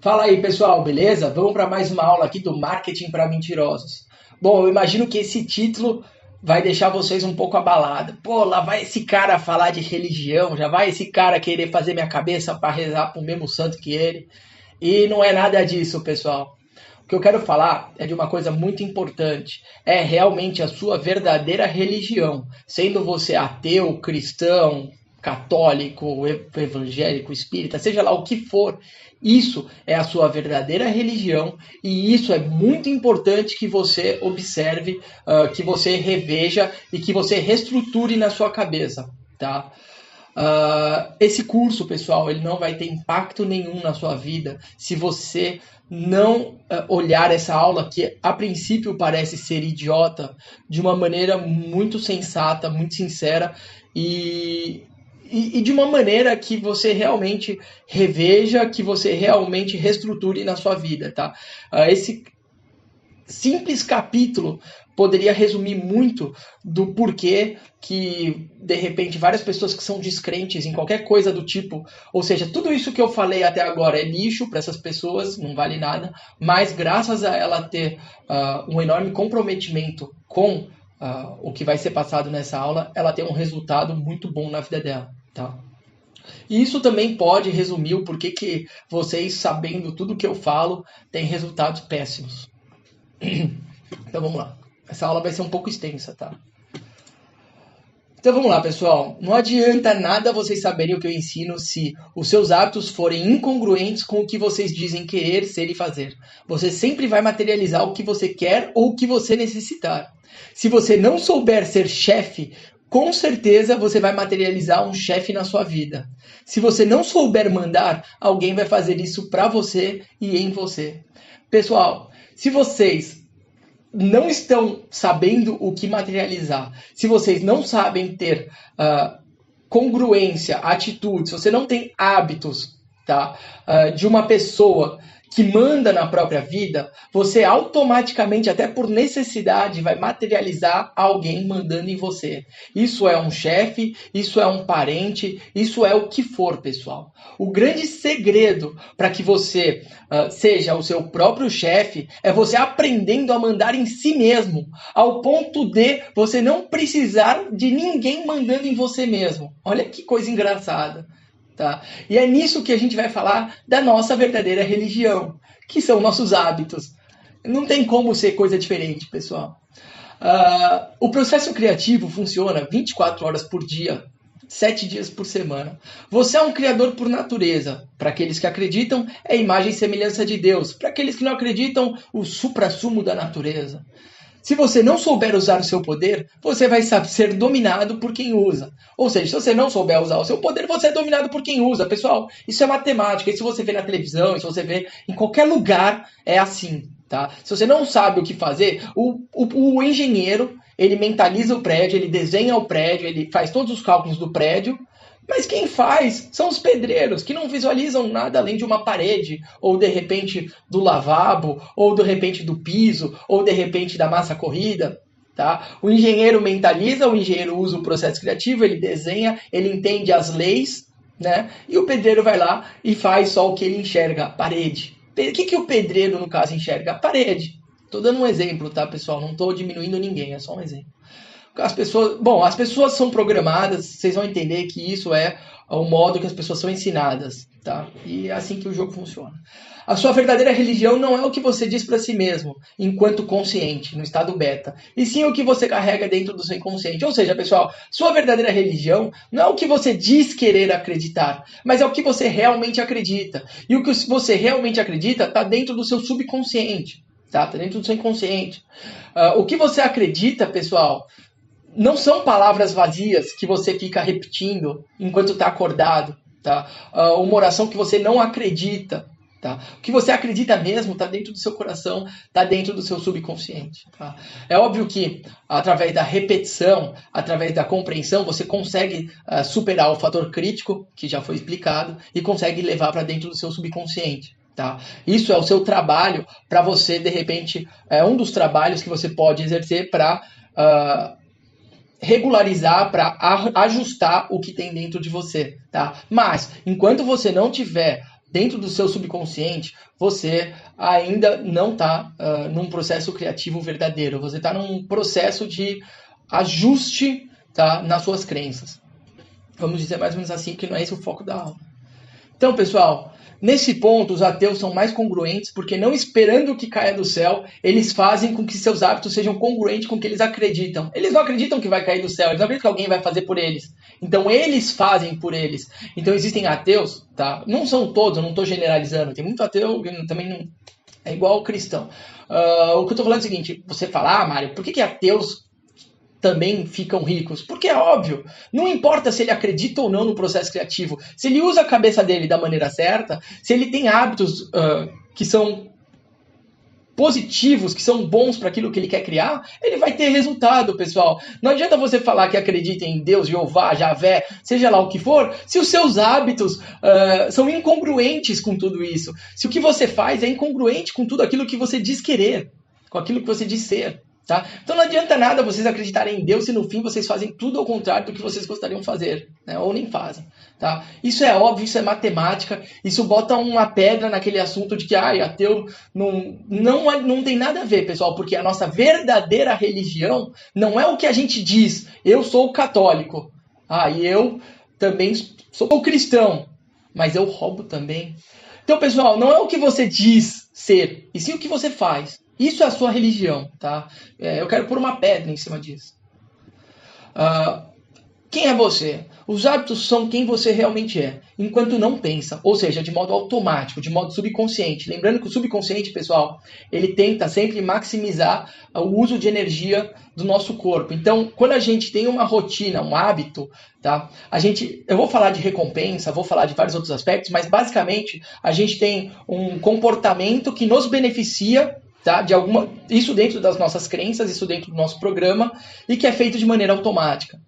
Fala aí, pessoal, beleza? Vamos para mais uma aula aqui do Marketing para Mentirosos. Bom, eu imagino que esse título vai deixar vocês um pouco abalados. Pô, lá vai esse cara falar de religião, já vai esse cara querer fazer minha cabeça para rezar para o mesmo santo que ele. E não é nada disso, pessoal. O que eu quero falar é de uma coisa muito importante. É realmente a sua verdadeira religião. Sendo você ateu, cristão, católico, evangélico, espírita, seja lá o que for, isso é a sua verdadeira religião e isso é muito importante que você observe, que você reveja e que você reestruture na sua cabeça, tá? Esse curso, pessoal, ele não vai ter impacto nenhum na sua vida se você não olhar essa aula, que a princípio parece ser idiota, de uma maneira muito sensata, muito sincera e de uma maneira que você realmente reveja, que você realmente reestruture na sua vida, tá? Esse simples capítulo poderia resumir muito do porquê que, de repente, várias pessoas que são descrentes em qualquer coisa do tipo, ou seja, tudo isso que eu falei até agora é lixo para essas pessoas, não vale nada, mas graças a ela ter um enorme comprometimento com o que vai ser passado nessa aula, ela tem um resultado muito bom na vida dela, tá? E isso também pode resumir o porquê que vocês, sabendo tudo que eu falo, têm resultados péssimos. Então vamos lá. Essa aula vai ser um pouco extensa, tá? Então vamos lá, pessoal. Não adianta nada vocês saberem o que eu ensino se os seus hábitos forem incongruentes com o que vocês dizem querer, ser e fazer. Você sempre vai materializar o que você quer ou o que você necessitar. Se você não souber ser chefe, com certeza você vai materializar um chefe na sua vida. Se você não souber mandar, alguém vai fazer isso para você e em você. Pessoal, se vocês não estão sabendo o que materializar, se vocês não sabem ter congruência, atitude, se você não tem hábitos, tá, de uma pessoa que manda na própria vida, você automaticamente, até por necessidade, vai materializar alguém mandando em você. Isso é um chefe, isso é um parente, isso é o que for, pessoal. O grande segredo para que você seja o seu próprio chefe é você aprendendo a mandar em si mesmo, ao ponto de você não precisar de ninguém mandando em você mesmo. Olha que coisa engraçada. Tá? E é nisso que a gente vai falar da nossa verdadeira religião, que são nossos hábitos. Não tem como ser coisa diferente, pessoal. O processo criativo funciona 24 horas por dia, 7 dias por semana. Você é um criador por natureza. Para aqueles que acreditam, é imagem e semelhança de Deus. Para aqueles que não acreditam, o suprassumo da natureza. Se você não souber usar o seu poder, você vai ser dominado por quem usa. Ou seja, se você não souber usar o seu poder, você é dominado por quem usa. Pessoal, isso é matemática. Isso você vê na televisão, isso você vê em qualquer lugar, é assim. Tá? Se você não sabe o que fazer, o engenheiro, ele mentaliza o prédio, ele desenha o prédio, ele faz todos os cálculos do prédio, mas quem faz são os pedreiros, que não visualizam nada além de uma parede, ou de repente do lavabo, ou de repente do piso, ou de repente da massa corrida. Tá? O engenheiro mentaliza, o engenheiro usa o processo criativo, ele desenha, ele entende as leis, né? E o pedreiro vai lá e faz só o que ele enxerga, a parede. O que o pedreiro, no caso, enxerga? A parede. Estou dando um exemplo, tá, pessoal? Não estou diminuindo ninguém, é só um exemplo. As pessoas são programadas, vocês vão entender que isso é o modo que as pessoas são ensinadas, tá? E é assim que o jogo funciona. A sua verdadeira religião não é o que você diz para si mesmo, enquanto consciente, no estado beta, e sim o que você carrega dentro do seu inconsciente. Ou seja, pessoal, sua verdadeira religião não é o que você diz querer acreditar, mas é o que você realmente acredita. E o que você realmente acredita está dentro do seu subconsciente, tá? Está dentro do seu inconsciente. O que você acredita, pessoal, não são palavras vazias que você fica repetindo enquanto está acordado, tá? Uma oração que você não acredita, tá? O que você acredita mesmo está dentro do seu coração, está dentro do seu subconsciente, tá? É óbvio que através da repetição, através da compreensão, você consegue superar o fator crítico, que já foi explicado, e consegue levar para dentro do seu subconsciente. Tá? Isso é o seu trabalho para você, de repente, é um dos trabalhos que você pode exercer para regularizar, para ajustar o que tem dentro de você, tá? Mas, enquanto você não tiver dentro do seu subconsciente, você ainda não está num processo criativo verdadeiro. Você está num processo de ajuste, tá, nas suas crenças. Vamos dizer mais ou menos assim, que não é esse o foco da aula. Então, pessoal, nesse ponto, os ateus são mais congruentes, porque não esperando que caia do céu, eles fazem com que seus hábitos sejam congruentes com o que eles acreditam. Eles não acreditam que vai cair do céu, eles não acreditam que alguém vai fazer por eles. Então, eles fazem por eles. Então, existem ateus, tá? Não são todos, eu não estou generalizando. Tem muito ateu que também não é igual ao cristão. O que eu estou falando é o seguinte, você fala, Mário, por que ateus também ficam ricos? Porque é óbvio, não importa se ele acredita ou não no processo criativo, se ele usa a cabeça dele da maneira certa, se ele tem hábitos que são positivos, que são bons para aquilo que ele quer criar, ele vai ter resultado, pessoal. Não adianta você falar que acredita em Deus, Jeová, Javé, seja lá o que for, se os seus hábitos são incongruentes com tudo isso. Se o que você faz é incongruente com tudo aquilo que você diz querer, com aquilo que você diz ser. Tá? Então não adianta nada vocês acreditarem em Deus se no fim vocês fazem tudo ao contrário do que vocês gostariam de fazer, né? Ou nem fazem. Tá? Isso é óbvio, isso é matemática, isso bota uma pedra naquele assunto de que ateu não tem nada a ver, pessoal, porque a nossa verdadeira religião não é o que a gente diz. Eu sou católico, e eu também sou cristão, mas eu roubo também. Então, pessoal, não é o que você diz ser, e sim o que você faz. Isso é a sua religião, tá? Eu quero pôr uma pedra em cima disso. Quem é você? Os hábitos são quem você realmente é, enquanto não pensa, ou seja, de modo automático, de modo subconsciente. Lembrando que o subconsciente, pessoal, ele tenta sempre maximizar o uso de energia do nosso corpo. Então, quando a gente tem uma rotina, um hábito, tá? Eu vou falar de recompensa, vou falar de vários outros aspectos, mas basicamente a gente tem um comportamento que nos beneficia, tá? Isso dentro das nossas crenças, isso dentro do nosso programa, e que é feito de maneira automática.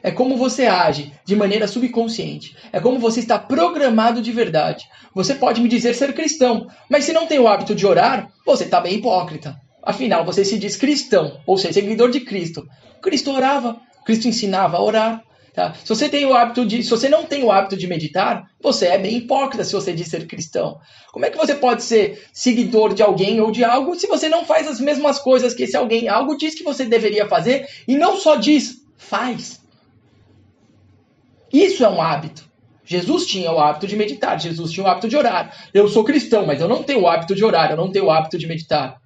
É como você age de maneira subconsciente. É como você está programado de verdade. Você pode me dizer ser cristão, mas se não tem o hábito de orar, você está bem hipócrita. Afinal, você se diz cristão, ou seja, seguidor de Cristo. Cristo orava, Cristo ensinava a orar. Tá? Se você não tem o hábito de meditar, você é bem hipócrita se você diz ser cristão. Como é que você pode ser seguidor de alguém ou de algo se você não faz as mesmas coisas que esse alguém, algo diz que você deveria fazer e não só diz, faz? Isso é um hábito. Jesus tinha o hábito de meditar, Jesus tinha o hábito de orar. Eu sou cristão, mas eu não tenho o hábito de orar, eu não tenho o hábito de meditar.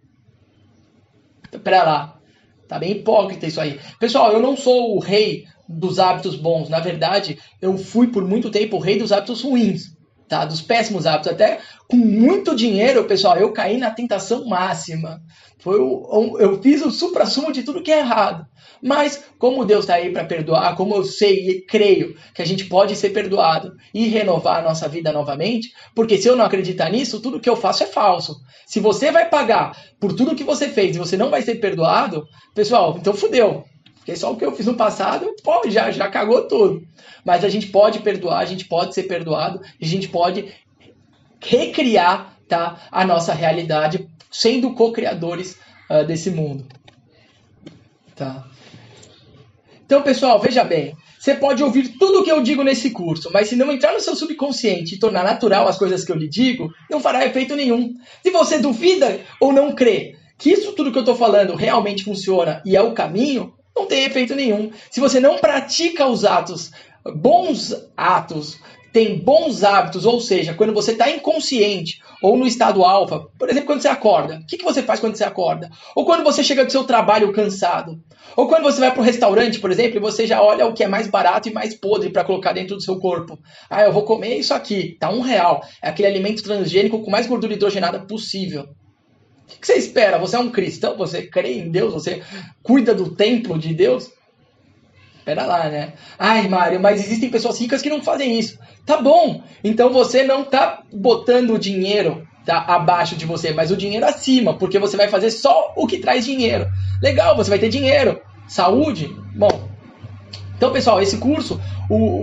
Pera lá, tá bem hipócrita isso aí. Pessoal, eu não sou o rei dos hábitos bons. Na verdade, eu fui por muito tempo o rei dos hábitos ruins, tá? Dos péssimos hábitos. Até com muito dinheiro, pessoal, eu caí na tentação máxima. Eu fiz o suprassumo de tudo que é errado. Mas, como Deus está aí para perdoar, como eu sei e creio que a gente pode ser perdoado e renovar a nossa vida novamente, porque se eu não acreditar nisso, tudo que eu faço é falso. Se você vai pagar por tudo que você fez e você não vai ser perdoado, pessoal, então fudeu. Porque só o que eu fiz no passado, já cagou tudo. Mas a gente pode perdoar, a gente pode ser perdoado, a gente pode recriar, tá, a nossa realidade, sendo co-criadores desse mundo. Tá? Então, pessoal, veja bem. Você pode ouvir tudo o que eu digo nesse curso, mas se não entrar no seu subconsciente e tornar natural as coisas que eu lhe digo, não fará efeito nenhum. Se você duvida ou não crê que isso tudo que eu estou falando realmente funciona e é o caminho, não tem efeito nenhum. Se você não pratica os bons atos, tem bons hábitos, ou seja, quando você está inconsciente ou no estado alfa, por exemplo, quando você acorda, o que você faz quando você acorda? Ou quando você chega do seu trabalho cansado? Ou quando você vai para o restaurante, por exemplo, e você já olha o que é mais barato e mais podre para colocar dentro do seu corpo. Eu vou comer isso aqui, tá R$1. É aquele alimento transgênico com mais gordura hidrogenada possível. O que você espera? Você é um cristão? Você crê em Deus? Você cuida do templo de Deus? Espera lá, né? Mário, mas existem pessoas ricas que não fazem isso. Tá bom, então você não tá botando o dinheiro, tá, abaixo de você, mas o dinheiro acima, porque você vai fazer só o que traz dinheiro. Legal, você vai ter dinheiro, saúde. Bom, então, pessoal, esse curso,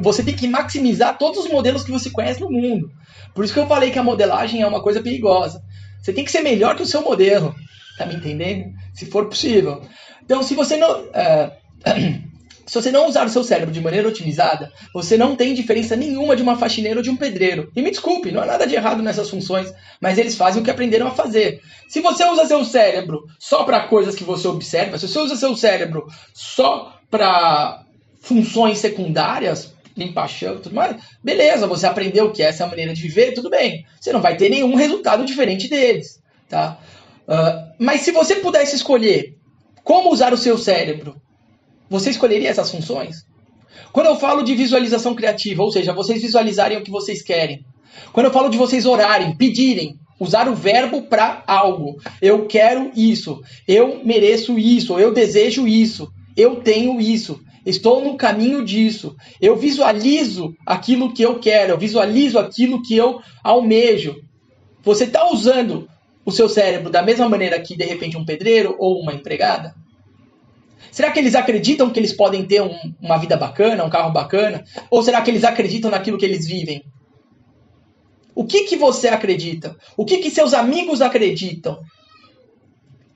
você tem que maximizar todos os modelos que você conhece no mundo. Por isso que eu falei que a modelagem é uma coisa perigosa. Você tem que ser melhor que o seu modelo. Tá me entendendo? Se for possível. Então, se você não... Se você não usar o seu cérebro de maneira otimizada, você não tem diferença nenhuma de uma faxineira ou de um pedreiro. E me desculpe, não há nada de errado nessas funções, mas eles fazem o que aprenderam a fazer. Se você usa seu cérebro só para coisas que você observa, se você usa seu cérebro só para funções secundárias, limpar chão e tudo mais, beleza, você aprendeu que essa é a maneira de viver, tudo bem. Você não vai ter nenhum resultado diferente deles. Tá? Mas se você pudesse escolher como usar o seu cérebro, você escolheria essas funções? Quando eu falo de visualização criativa, ou seja, vocês visualizarem o que vocês querem. Quando eu falo de vocês orarem, pedirem, usar o verbo para algo. Eu quero isso, eu mereço isso, eu desejo isso, eu tenho isso, estou no caminho disso, eu visualizo aquilo que eu quero, eu visualizo aquilo que eu almejo. Você está usando o seu cérebro da mesma maneira que, de repente, um pedreiro ou uma empregada? Será que eles acreditam que eles podem ter uma vida bacana, um carro bacana? Ou será que eles acreditam naquilo que eles vivem? O que você acredita? O que seus amigos acreditam?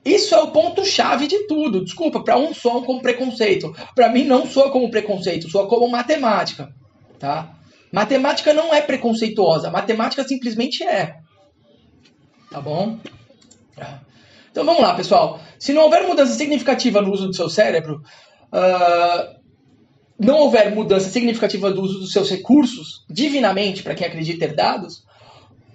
Isso é o ponto-chave de tudo. Desculpa, para uns soam como preconceito. Para mim não soa como preconceito, soa como matemática. Tá? Matemática não é preconceituosa, matemática simplesmente é. Tá bom? Então vamos lá, pessoal. Se não houver mudança significativa no uso do seu cérebro, não houver mudança significativa do uso dos seus recursos, divinamente, para quem acredita ter dados,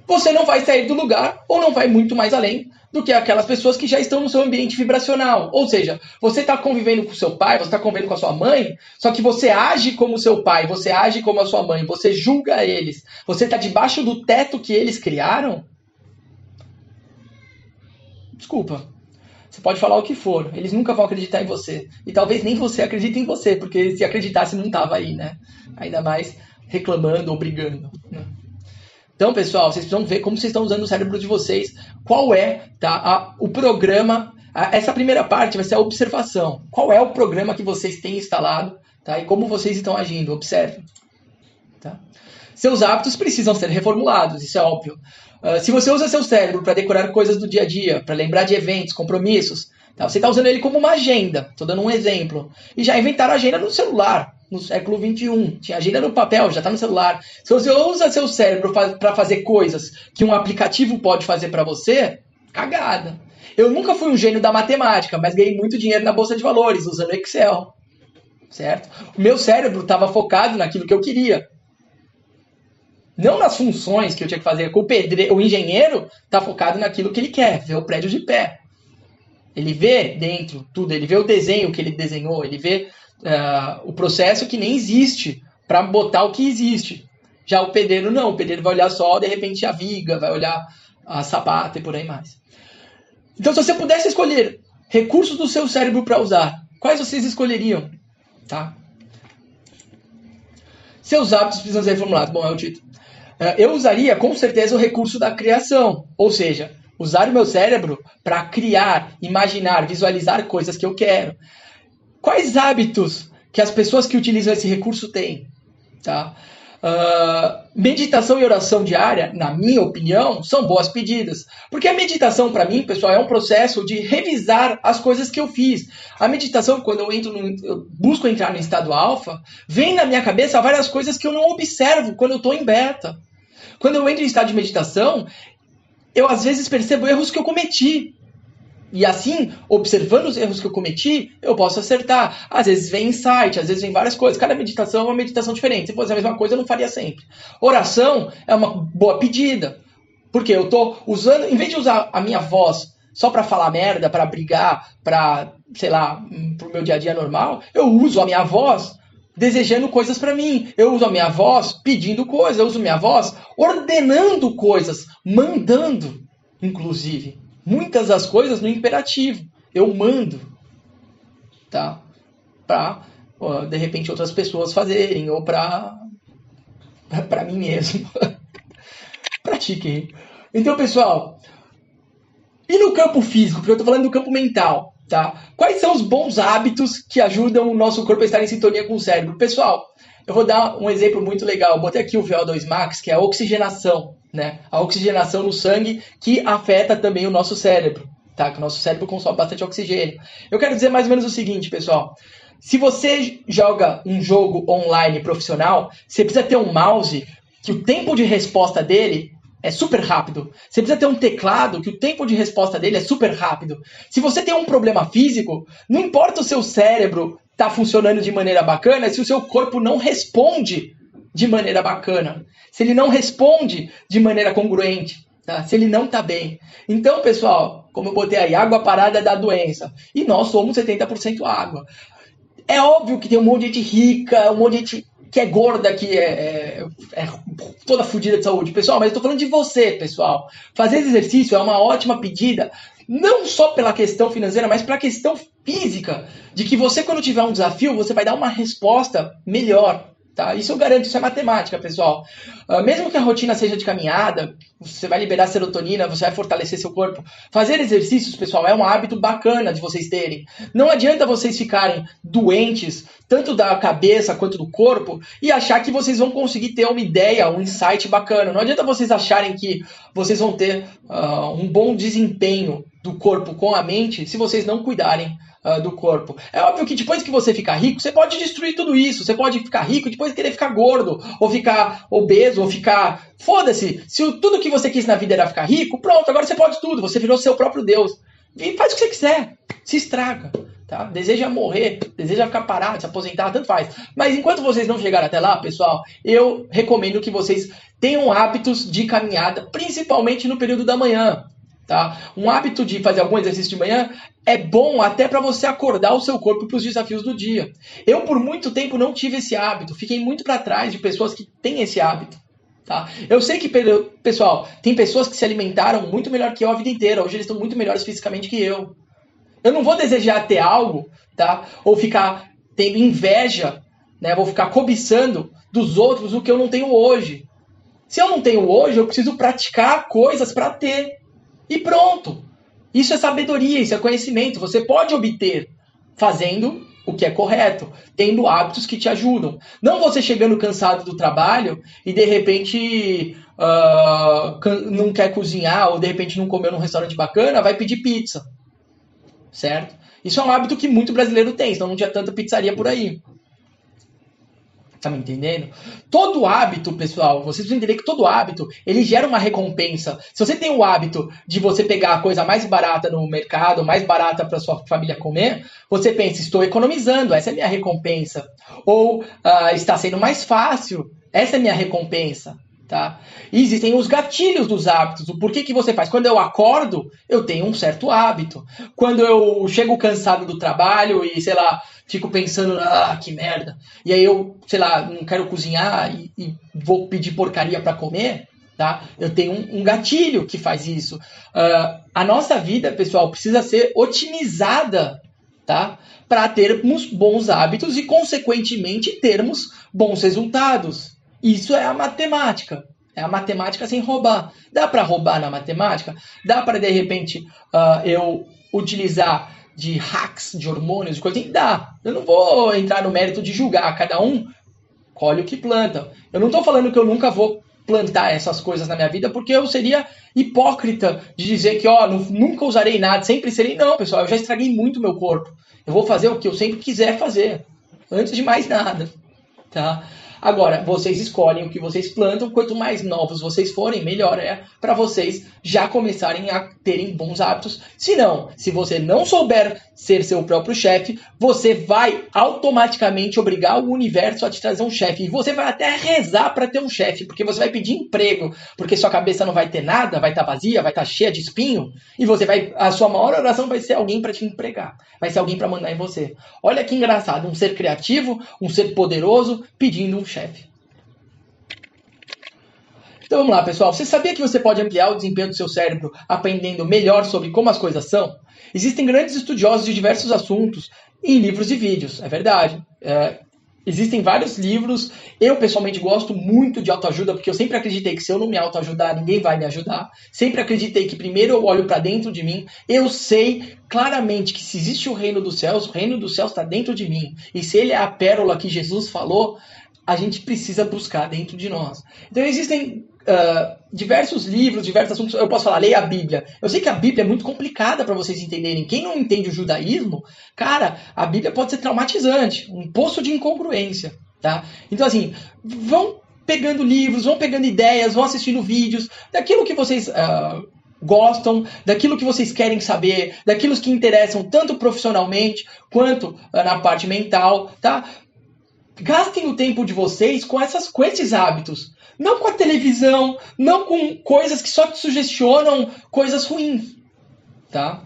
você não vai sair do lugar ou não vai muito mais além do que aquelas pessoas que já estão no seu ambiente vibracional. Ou seja, você está convivendo com seu pai, você está convivendo com a sua mãe, só que você age como seu pai, você age como a sua mãe, você julga eles. Você está debaixo do teto que eles criaram? Desculpa, você pode falar o que for, eles nunca vão acreditar em você. E talvez nem você acredite em você, porque se acreditasse não estava aí, né? Ainda mais reclamando ou brigando. Né? Então, pessoal, vocês precisam ver como vocês estão usando o cérebro de vocês. Qual é o programa? Essa primeira parte vai ser a observação. Qual é o programa que vocês têm instalado, tá? E como vocês estão agindo? Observe. Tá? Seus hábitos precisam ser reformulados, isso é óbvio. Se você usa seu cérebro para decorar coisas do dia a dia, para lembrar de eventos, compromissos, tá? Você está usando ele como uma agenda. Estou dando um exemplo. E já inventaram agenda no celular, no século XXI. Tinha agenda no papel, já está no celular. Se você usa seu cérebro para fazer coisas que um aplicativo pode fazer para você, cagada. Eu nunca fui um gênio da matemática, mas ganhei muito dinheiro na Bolsa de Valores, usando Excel. Certo? O meu cérebro estava focado naquilo que eu queria. Não nas funções que eu tinha que fazer. O engenheiro está focado naquilo que ele quer, ver o prédio de pé. Ele vê dentro tudo, ele vê o desenho que ele desenhou, ele vê o processo que nem existe para botar o que existe. Já o pedreiro não, o pedreiro vai olhar só, de repente, a viga, vai olhar a sapata e por aí mais. Então, se você pudesse escolher recursos do seu cérebro para usar, quais vocês escolheriam? Tá? Seus hábitos precisam ser reformulados. Bom, é o título. Eu usaria, com certeza, o recurso da criação. Ou seja, usar o meu cérebro para criar, imaginar, visualizar coisas que eu quero. Quais hábitos que as pessoas que utilizam esse recurso têm? Tá? Meditação e oração diária, na minha opinião, são boas pedidas. Porque a meditação, para mim, pessoal, é um processo de revisar as coisas que eu fiz. A meditação, quando eu busco entrar no estado alfa, vem na minha cabeça várias coisas que eu não observo quando eu estou em beta. Quando eu entro em estado de meditação, eu às vezes percebo erros que eu cometi. E assim, observando os erros que eu cometi, eu posso acertar. Às vezes vem insight, às vezes vem várias coisas. Cada meditação é uma meditação diferente. Se fosse a mesma coisa, eu não faria sempre. Oração é uma boa pedida. Porque eu estou usando, em vez de usar a minha voz só para falar merda, para brigar, para, sei lá, pro meu dia a dia normal, eu uso a minha voz desejando coisas para mim. Eu uso a minha voz pedindo coisas. Eu uso a minha voz ordenando coisas, mandando, inclusive. Muitas das coisas no imperativo. Eu mando, tá? Para, de repente, outras pessoas fazerem, ou para mim mesmo. Pratiquem. Então, pessoal, e no campo físico, porque eu estou falando do campo mental, tá? Quais são os bons hábitos que ajudam o nosso corpo a estar em sintonia com o cérebro? Pessoal, eu vou dar um exemplo muito legal. Eu botei aqui o VO2 Max, que é a oxigenação, né? A oxigenação no sangue que afeta também o nosso cérebro, tá? Que o nosso cérebro consome bastante oxigênio. Eu quero dizer mais ou menos o seguinte, pessoal. Se você joga um jogo online profissional, você precisa ter um mouse que o tempo de resposta dele é super rápido. Você precisa ter um teclado que o tempo de resposta dele é super rápido. Se você tem um problema físico, não importa o seu cérebro tá funcionando de maneira bacana, se o seu corpo não responde de maneira bacana, se ele não responde de maneira congruente, tá? Se ele não tá bem. Então, pessoal, como eu botei aí, água parada dá doença. E nós somos 70% água. É óbvio que tem um monte de gente rica, um monte de gente que é gorda, que é toda fodida de saúde. Pessoal, mas eu tô falando de você, pessoal. Fazer exercício é uma ótima pedida, não só pela questão financeira, mas pela questão física, de que você, quando tiver um desafio, você vai dar uma resposta melhor. Tá? Isso eu garanto, isso é matemática, pessoal. Mesmo que a rotina seja de caminhada, você vai liberar serotonina, você vai fortalecer seu corpo. Fazer exercícios, pessoal, é um hábito bacana de vocês terem. Não adianta vocês ficarem doentes, tanto da cabeça quanto do corpo, e achar que vocês vão conseguir ter uma ideia, um insight bacana. Não adianta vocês acharem que vocês vão ter um bom desempenho do corpo com a mente se vocês não cuidarem do corpo. É óbvio que depois que você ficar rico, você pode destruir tudo isso. Você pode ficar rico e depois querer ficar gordo, ou ficar obeso, ou ficar... Foda-se! Se tudo que você quis na vida era ficar rico, pronto, agora você pode tudo. Você virou seu próprio Deus. E faz o que você quiser. Se estraga. Tá? Deseja morrer, deseja ficar parado, se aposentar, tanto faz. Mas enquanto vocês não chegarem até lá, pessoal, eu recomendo que vocês tenham hábitos de caminhada, principalmente no período da manhã. Tá? Um hábito de fazer algum exercício de manhã é bom até para você acordar o seu corpo para os desafios do dia. Eu, por muito tempo, não tive esse hábito. Fiquei muito para trás de pessoas que têm esse hábito. Tá? Eu sei que, pessoal, tem pessoas que se alimentaram muito melhor que eu a vida inteira. Hoje eles estão muito melhores fisicamente que eu. Eu não vou desejar ter algo, tá? Ou ficar tendo inveja, né? Vou ficar cobiçando dos outros o que eu não tenho hoje. Se eu não tenho hoje, eu preciso praticar coisas para ter. E pronto. Isso é sabedoria, isso é conhecimento. Você pode obter fazendo o que é correto, tendo hábitos que te ajudam. Não você chegando cansado do trabalho e de repente não quer cozinhar ou de repente não comeu num restaurante bacana, vai pedir pizza. Certo? Isso é um hábito que muito brasileiro tem, senão não tinha tanta pizzaria por aí. Tá me entendendo? Todo hábito, pessoal, vocês precisam entender que todo hábito, ele gera uma recompensa. Se você tem o hábito de você pegar a coisa mais barata no mercado, mais barata para sua família comer, você pensa, estou economizando, essa é a minha recompensa. Ou está sendo mais fácil, essa é a minha recompensa. Tá? E existem os gatilhos dos hábitos. O porquê que você faz? Quando eu acordo, eu tenho um certo hábito. Quando eu chego cansado do trabalho e, sei lá, fico pensando, que merda. E aí eu, sei lá, não quero cozinhar e vou pedir porcaria para comer, tá? Eu tenho um gatilho que faz isso. A nossa vida, pessoal, precisa ser otimizada, tá? Para termos bons hábitos e, consequentemente, termos bons resultados. Isso é a matemática. É a matemática sem roubar. Dá para roubar na matemática? Dá para, de repente, eu utilizar de hacks, de hormônios, de coisa assim? Dá. Eu não vou entrar no mérito de julgar. Cada um colhe o que planta. Eu não estou falando que eu nunca vou plantar essas coisas na minha vida, porque eu seria hipócrita de dizer que nunca usarei nada, sempre serei. Não, pessoal, eu já estraguei muito meu corpo. Eu vou fazer o que eu sempre quiser fazer. Antes de mais nada. Tá? Agora, vocês escolhem o que vocês plantam, quanto mais novos vocês forem, melhor é para vocês já começarem a terem bons hábitos. Se não, se você não souber ser seu próprio chefe, você vai automaticamente obrigar o universo a te trazer um chefe. E você vai até rezar para ter um chefe, porque você vai pedir emprego, porque sua cabeça não vai ter nada, vai estar vazia, vai estar cheia de espinho, e a sua maior oração vai ser alguém para te empregar, vai ser alguém para mandar em você. Olha que engraçado, um ser criativo, um ser poderoso, pedindo um chefe. Então vamos lá, pessoal. Você sabia que você pode ampliar o desempenho do seu cérebro aprendendo melhor sobre como as coisas são? Existem grandes estudiosos de diversos assuntos em livros e vídeos, é verdade. Existem vários livros. Eu, pessoalmente, gosto muito de autoajuda, porque eu sempre acreditei que se eu não me autoajudar, ninguém vai me ajudar. Sempre acreditei que primeiro eu olho para dentro de mim. Eu sei claramente que se existe o reino dos céus está dentro de mim. E se ele é a pérola que Jesus falou, a gente precisa buscar dentro de nós. Então existem diversos livros, diversos assuntos. Eu posso falar, leia a Bíblia. Eu sei que a Bíblia é muito complicada para vocês entenderem. Quem não entende o judaísmo, cara, a Bíblia pode ser traumatizante, um poço de incongruência, tá? Então, assim, vão pegando livros, vão pegando ideias, vão assistindo vídeos, daquilo que vocês gostam, daquilo que vocês querem saber, daquilo que interessam tanto profissionalmente quanto na parte mental, tá? Gastem o tempo de vocês com esses hábitos. Não com a televisão, não com coisas que só te sugestionam coisas ruins, tá?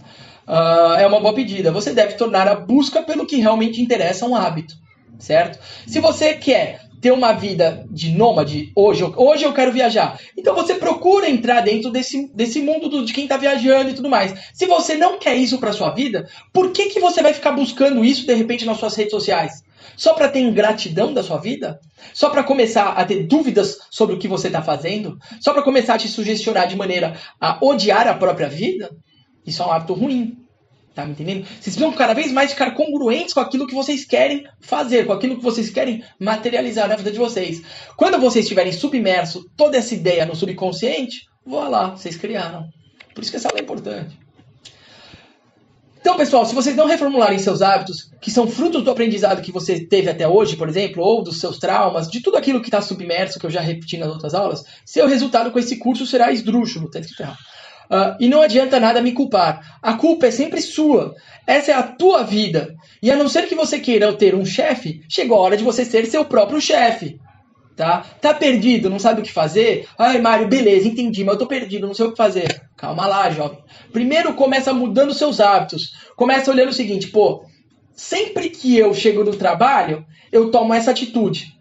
É uma boa pedida. Você deve tornar a busca pelo que realmente interessa um hábito, certo? Se você quer ter uma vida de nômade, hoje eu quero viajar, então você procura entrar dentro desse mundo de quem está viajando e tudo mais. Se você não quer isso para sua vida, por que você vai ficar buscando isso de repente nas suas redes sociais? Só para ter ingratidão da sua vida? Só para começar a ter dúvidas sobre o que você está fazendo? Só para começar a te sugestionar de maneira a odiar a própria vida? Isso é um hábito ruim. Tá me entendendo? Vocês precisam cada vez mais ficar congruentes com aquilo que vocês querem fazer, com aquilo que vocês querem materializar na vida de vocês. Quando vocês estiverem submersos toda essa ideia no subconsciente, voa lá, vocês criaram. Por isso que essa aula é importante. Então, pessoal, se vocês não reformularem seus hábitos, que são frutos do aprendizado que você teve até hoje, por exemplo, ou dos seus traumas, de tudo aquilo que está submerso, que eu já repeti nas outras aulas, seu resultado com esse curso será esdrúxulo. Tá escrito errado. E não adianta nada me culpar. A culpa é sempre sua. Essa é a tua vida. E a não ser que você queira ter um chefe, chegou a hora de você ser seu próprio chefe. Tá perdido, não sabe o que fazer? Ai, Mário, beleza, entendi, mas eu tô perdido, não sei o que fazer. Calma lá, jovem. Primeiro começa mudando seus hábitos. Começa olhando o seguinte, sempre que eu chego no trabalho, eu tomo essa atitude.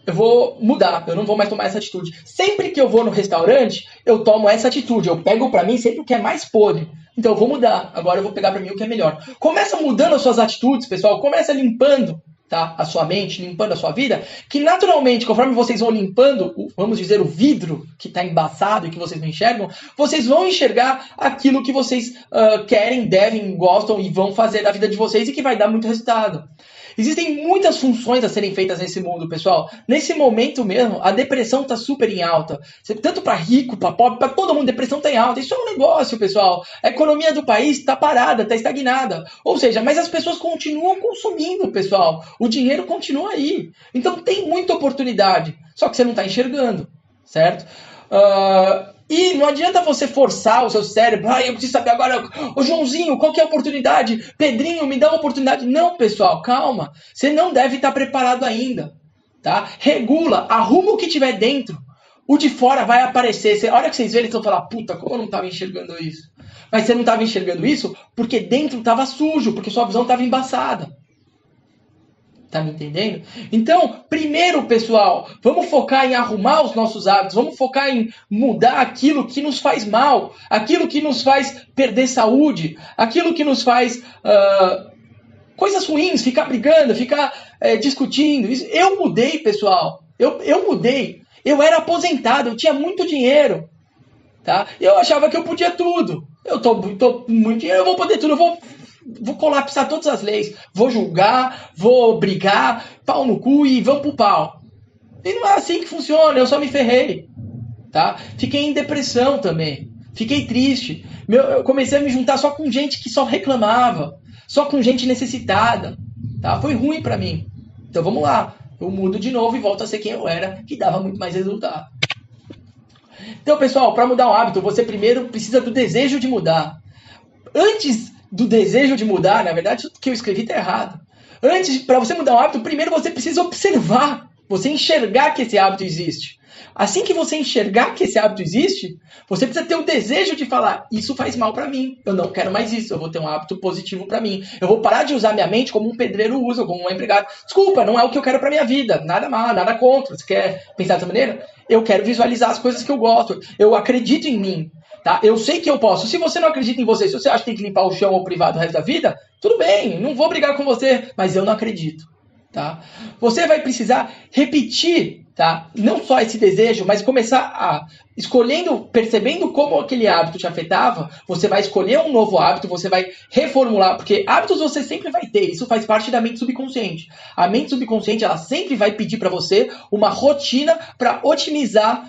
Eu vou mudar, eu não vou mais tomar essa atitude. Sempre que eu vou no restaurante, eu tomo essa atitude. Eu pego pra mim sempre o que é mais podre. Então eu vou mudar. Agora eu vou pegar pra mim o que é melhor. Começa mudando as suas atitudes, pessoal. Começa limpando, tá, a sua mente, limpando a sua vida. Que naturalmente, conforme vocês vão limpando, vamos dizer, o vidro que tá embaçado e que vocês não enxergam, vocês vão enxergar aquilo que vocês querem, devem, gostam e vão fazer da vida de vocês e que vai dar muito resultado. Existem muitas funções a serem feitas nesse mundo, pessoal. Nesse momento mesmo, a depressão está super em alta. Tanto para rico, para pobre, para todo mundo, a depressão está em alta. Isso é um negócio, pessoal. A economia do país está parada, está estagnada. Ou seja, mas as pessoas continuam consumindo, pessoal. O dinheiro continua aí. Então tem muita oportunidade. Só que você não está enxergando, certo? E não adianta você forçar o seu cérebro. Eu preciso saber agora. Ô Joãozinho, qual que é a oportunidade? Pedrinho, me dá uma oportunidade. Não, pessoal, calma. Você não deve estar preparado ainda. Tá? Regula, arruma o que tiver dentro. O de fora vai aparecer. A hora que vocês verem, eles vão falar, puta, como eu não estava enxergando isso? Mas você não estava enxergando isso porque dentro estava sujo, porque sua visão estava embaçada. Tá me entendendo? Então, primeiro, pessoal, vamos focar em arrumar os nossos hábitos, vamos focar em mudar aquilo que nos faz mal, aquilo que nos faz perder saúde, aquilo que nos faz coisas ruins, ficar brigando, ficar discutindo. Eu mudei, pessoal. Eu mudei. Eu era aposentado, eu tinha muito dinheiro. Tá? Eu achava que eu podia tudo. Eu tô muito dinheiro, eu vou poder tudo, eu vou colapsar todas as leis, vou julgar, vou brigar, pau no cu e vamos pro pau. E não é assim que funciona, eu só me ferrei. Tá? Fiquei em depressão também, fiquei triste. Eu comecei a me juntar só com gente que só reclamava, só com gente necessitada. Tá? Foi ruim pra mim. Então vamos lá, eu mudo de novo e volto a ser quem eu era, que dava muito mais resultado. Então, pessoal, para mudar um hábito, você primeiro precisa do desejo de mudar. Antes do desejo de mudar, na verdade, o que eu escrevi está errado. Antes, para você mudar um hábito, primeiro você precisa observar, você enxergar que esse hábito existe. Assim que você enxergar que esse hábito existe, você precisa ter o desejo de falar, isso faz mal para mim, eu não quero mais isso, eu vou ter um hábito positivo para mim. Eu vou parar de usar minha mente como um pedreiro usa, como um empregado. Desculpa, não é o que eu quero para minha vida, nada mal, nada contra. Você quer pensar dessa maneira? Eu quero visualizar as coisas que eu gosto, eu acredito em mim. Tá? Eu sei que eu posso. Se você não acredita em você, se você acha que tem que limpar o chão ou privado o resto da vida, tudo bem, não vou brigar com você, mas eu não acredito. Tá? Você vai precisar repetir tá? Não só esse desejo, mas começar a percebendo como aquele hábito te afetava, você vai escolher um novo hábito, você vai reformular, porque hábitos você sempre vai ter, isso faz parte da mente subconsciente. A mente subconsciente, ela sempre vai pedir para você uma rotina para otimizar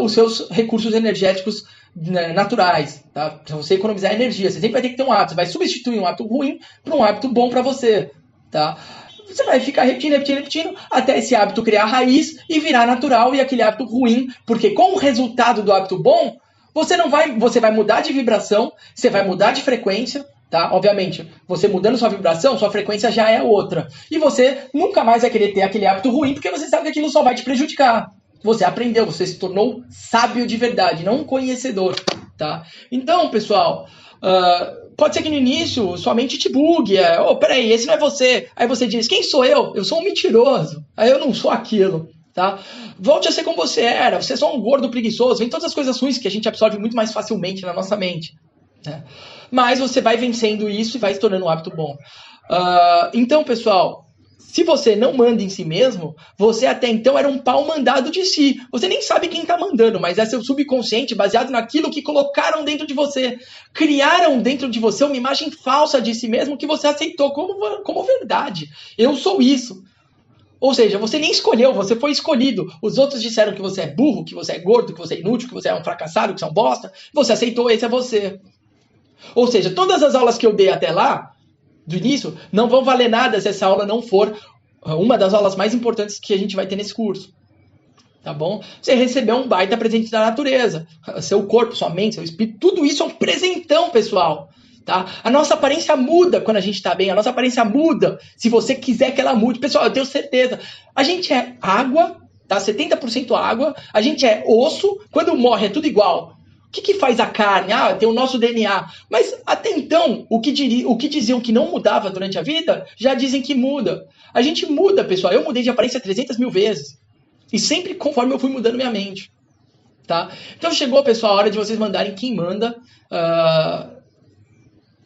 os seus recursos energéticos naturais, tá? Para você economizar energia, você sempre vai ter que ter um hábito, você vai substituir um hábito ruim por um hábito bom para você, tá? Você vai ficar repetindo, até esse hábito criar raiz e virar natural e aquele hábito ruim, porque com o resultado do hábito bom, você vai mudar de vibração, você vai mudar de frequência, tá? Obviamente, você mudando sua vibração, sua frequência já é outra. E você nunca mais vai querer ter aquele hábito ruim, porque você sabe que aquilo só vai te prejudicar. Você aprendeu, você se tornou sábio de verdade, não um conhecedor, tá? Então, pessoal, pode ser que no início sua mente te bugue, peraí, esse não é você. Aí você diz, quem sou eu? Eu sou um mentiroso, aí eu não sou aquilo, tá? Volte a ser como você era, você é só um gordo preguiçoso, vem todas as coisas ruins que a gente absorve muito mais facilmente na nossa mente, né? Mas você vai vencendo isso e vai se tornando um hábito bom. Então, pessoal, se você não manda em si mesmo, você até então era um pau mandado de si. Você nem sabe quem está mandando, mas é seu subconsciente baseado naquilo que colocaram dentro de você. Criaram dentro de você uma imagem falsa de si mesmo que você aceitou como verdade. Eu sou isso. Ou seja, você nem escolheu, você foi escolhido. Os outros disseram que você é burro, que você é gordo, que você é inútil, que você é um fracassado, que você é um bosta. Você aceitou, esse é você. Ou seja, todas as aulas que eu dei até lá, do início, não vão valer nada se essa aula não for uma das aulas mais importantes que a gente vai ter nesse curso. Tá bom? Você recebeu um baita presente da natureza. Seu corpo, sua mente, seu espírito, tudo isso é um presentão, pessoal. Tá? A nossa aparência muda quando a gente está bem. A nossa aparência muda se você quiser que ela mude. Pessoal, eu tenho certeza. A gente é água, tá? 70% água. A gente é osso. Quando morre é tudo igual. O que faz a carne? Tem o nosso DNA. Mas até então, o que diziam que não mudava durante a vida, já dizem que muda. A gente muda, pessoal. Eu mudei de aparência 300 mil vezes. E sempre conforme eu fui mudando minha mente. Tá? Então chegou, pessoal, a hora de vocês mandarem quem manda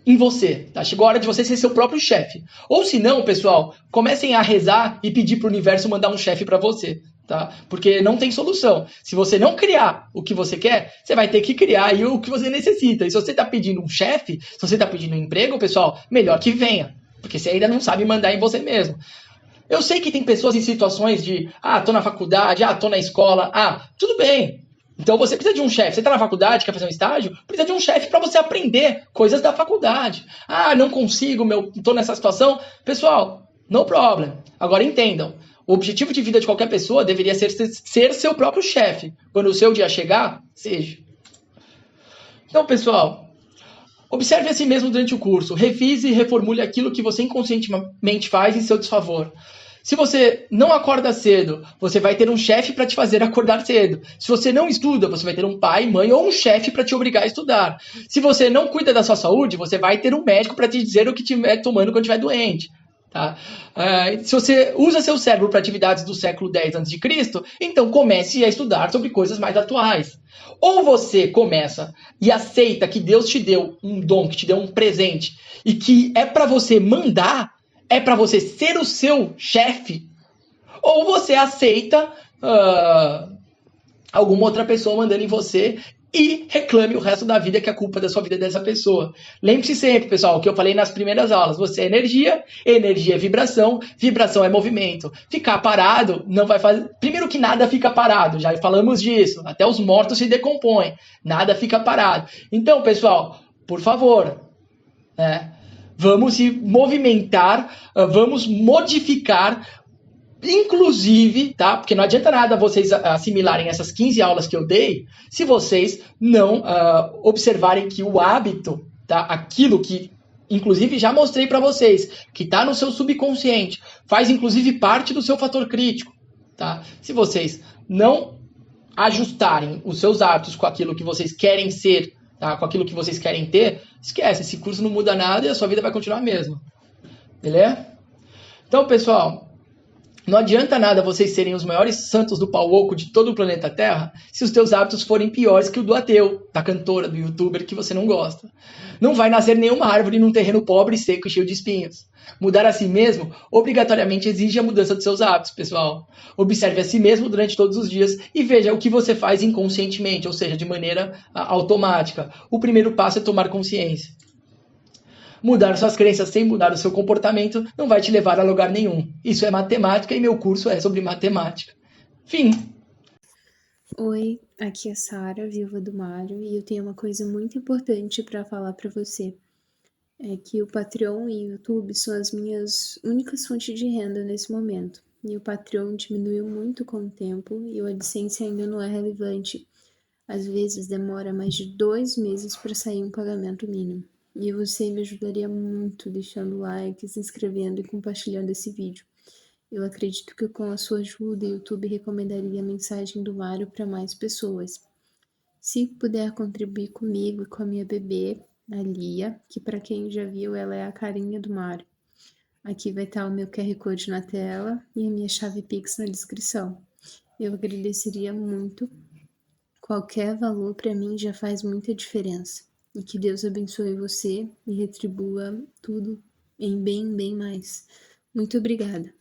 em você. Tá? Chegou a hora de você ser seu próprio chefe. Ou se não, pessoal, comecem a rezar e pedir para o universo mandar um chefe para você. Tá? Porque não tem solução. Se você não criar o que você quer, você vai ter que criar aí o que você necessita. E se você está pedindo um chefe, se você está pedindo um emprego, pessoal, melhor que venha. Porque você ainda não sabe mandar em você mesmo. Eu sei que tem pessoas em situações de, tô na faculdade, tô na escola, tudo bem. Então você precisa de um chefe. Você está na faculdade, quer fazer um estágio? Precisa de um chefe para você aprender coisas da faculdade. Não consigo, estou nessa situação. Pessoal, no problem. Agora entendam. O objetivo de vida de qualquer pessoa deveria ser seu próprio chefe. Quando o seu dia chegar, seja. Então, pessoal, observe a si mesmo durante o curso. Revise e reformule aquilo que você inconscientemente faz em seu desfavor. Se você não acorda cedo, você vai ter um chefe para te fazer acordar cedo. Se você não estuda, você vai ter um pai, mãe ou um chefe para te obrigar a estudar. Se você não cuida da sua saúde, você vai ter um médico para te dizer o que estiver tomando quando estiver doente. Tá? Se você usa seu cérebro para atividades do século X a.C., então comece a estudar sobre coisas mais atuais. Ou você começa e aceita que Deus te deu um dom, que te deu um presente, e que é para você mandar, é para você ser o seu chefe, ou você aceita alguma outra pessoa mandando em você e reclame o resto da vida que a culpa da sua vida é dessa pessoa. Lembre-se sempre, pessoal, o que eu falei nas primeiras aulas. Você é energia, energia é vibração, vibração é movimento. Ficar parado não vai fazer... Primeiro que nada fica parado, já falamos disso. Até os mortos se decompõem. Nada fica parado. Então, pessoal, por favor, vamos se movimentar, vamos modificar, inclusive, tá? Porque não adianta nada vocês assimilarem essas 15 aulas que eu dei se vocês não observarem que o hábito, tá? Aquilo que, inclusive, já mostrei para vocês, que está no seu subconsciente, faz, inclusive, parte do seu fator crítico, tá? Se vocês não ajustarem os seus hábitos com aquilo que vocês querem ser, tá? Com aquilo que vocês querem ter, esquece, esse curso não muda nada e a sua vida vai continuar a mesma. Beleza? Então, pessoal, Não adianta nada vocês serem os maiores santos do pau oco de todo o planeta Terra se os teus hábitos forem piores que o do ateu, da cantora, do youtuber que você não gosta. Não vai nascer nenhuma árvore num terreno pobre, seco e cheio de espinhos. Mudar a si mesmo obrigatoriamente exige a mudança dos seus hábitos, pessoal. Observe a si mesmo durante todos os dias e veja o que você faz inconscientemente, ou seja, de maneira automática. O primeiro passo é tomar consciência. Mudar suas crenças sem mudar o seu comportamento não vai te levar a lugar nenhum. Isso é matemática e meu curso é sobre matemática. Fim. Oi, aqui é Sara, viúva do Mário, e eu tenho uma coisa muito importante para falar para você. É que o Patreon e o YouTube são as minhas únicas fontes de renda nesse momento. E o Patreon diminuiu muito com o tempo e o AdSense ainda não é relevante. Às vezes demora mais de 2 meses para sair um pagamento mínimo. E você me ajudaria muito deixando like, se inscrevendo e compartilhando esse vídeo. Eu acredito que com a sua ajuda, o YouTube recomendaria a mensagem do Mário para mais pessoas. Se puder contribuir comigo e com a minha bebê, a Lia, que para quem já viu, ela é a carinha do Mário. Aqui vai estar o meu QR Code na tela e a minha chave Pix na descrição. Eu agradeceria muito. Qualquer valor para mim já faz muita diferença. E que Deus abençoe você e retribua tudo em bem mais. Muito obrigada.